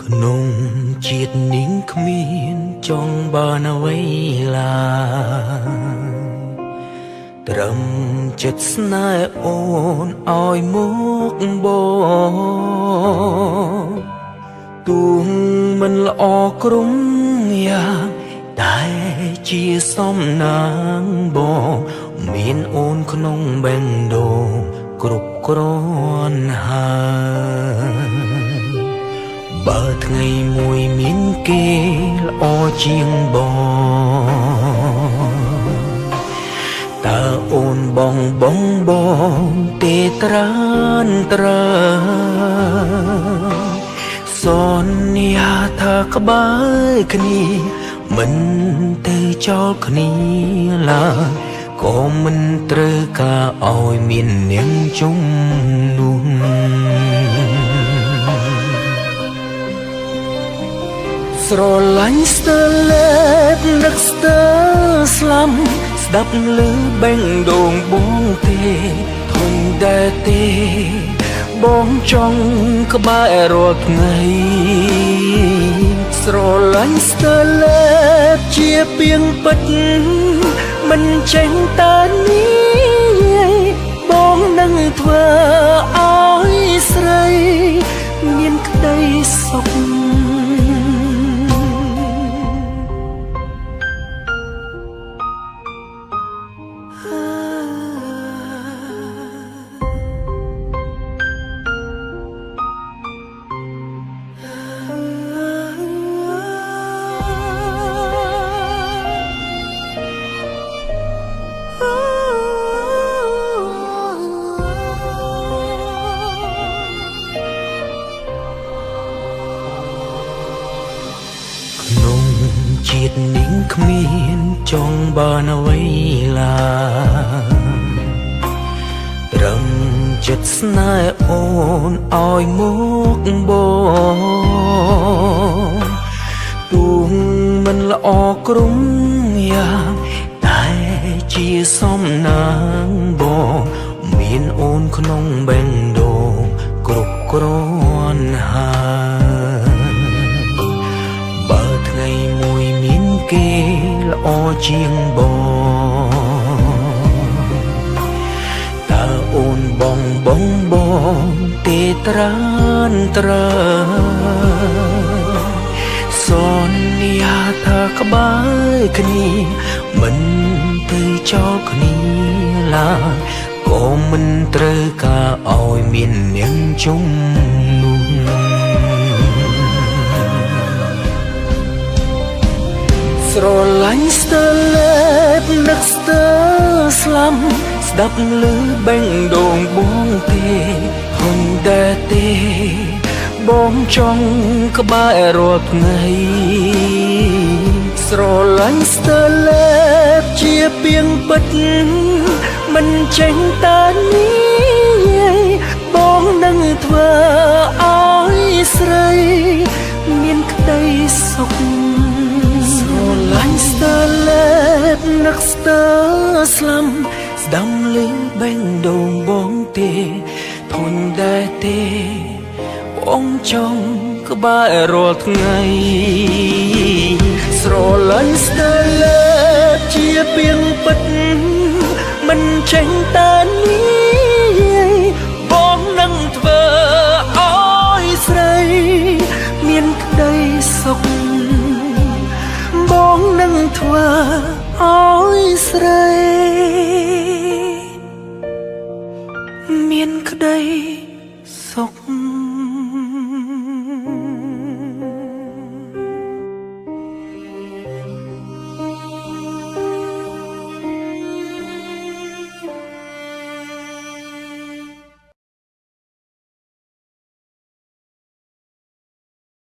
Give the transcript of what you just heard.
ក្នុងជាតិនេះគ្មានចង់បានអ្វីឡើយត្រឹមចិត្តស្នេហ៍អូនឲ្យមកបងទូមិនល្អក្រុមយ៉ាងតែជាសំណាងបងមានអូនក្នុងបេះដូងគ្រប់គ្រាន់ហើយបើថ្ងៃមួយមានគេល្អជាងបងតើអូនបងទេត្រានត្រើសន្យាថាក្បែរគ្នាមិនទៅចោលគ្នាឡើយក៏មិនត្រូវការឲ្យមាននាងជុំនោះស្រឡាញ់ស្ទើលេបនឹកស្ទើស្លាប់ស្ដាប់ឮបេះដូងបងទេធន់តែទេបងចង់ក្បែររាល់ថ្ងៃស្រឡាញ់ស្ទើលេបជាពីងពិតមិនចេញតែនេះបងនឹងធ្វើឲ្យស្រីមានក្តីសុខក្នុងជាតិនេះគ្មានចង់បានអ្វីឡើយត្រឹមចិត្តស្នេហ៍អូនឲ្យមកបងទូមិនល្អក្រុមយ៉ាងតែជាសំណាងបងមានអូនក្នុងបេះដូងគ្រប់គ្រាន់ហើយបើថ្ងៃមួយមានគេល្អជាងបងតើអូនបងទេត្រានត្រើសន្យាថាក្បែរគ្នាមិនទៅចោលគ្នាឡើយក៏មិនត្រូវការឲ្យមាននាងជុំនោះស្រឡាញ់ស្ទើលេបនឹកស្ទើស្លាប់ស្ដាប់ឮបេះដូងបងទេហុញតែទេបងចង់ក្បែររាល់ថ្ងៃស្រឡាញ់ស្ទើលេបជាពីងពិតមិនចេញតែនេះបងនឹងធ្វើឲ្យស្រីមានក្តីសុខស្រឡាញ់ស្ទើលេបនឹកស្ទើស្លាប់ស្ដាំឮបេះដូងបងទេធន់តែទេបងចង់ក្បែររាល់ថ្ងៃស្រឡាញ់ស្ទើលេបជាពីងពិតមិនចេញតែនេះបងនឹងធ្វើឲ្យស្រីមានក្តីសុខបងនឹងធ្វើឲ្យស្រីមានក្តីសុខ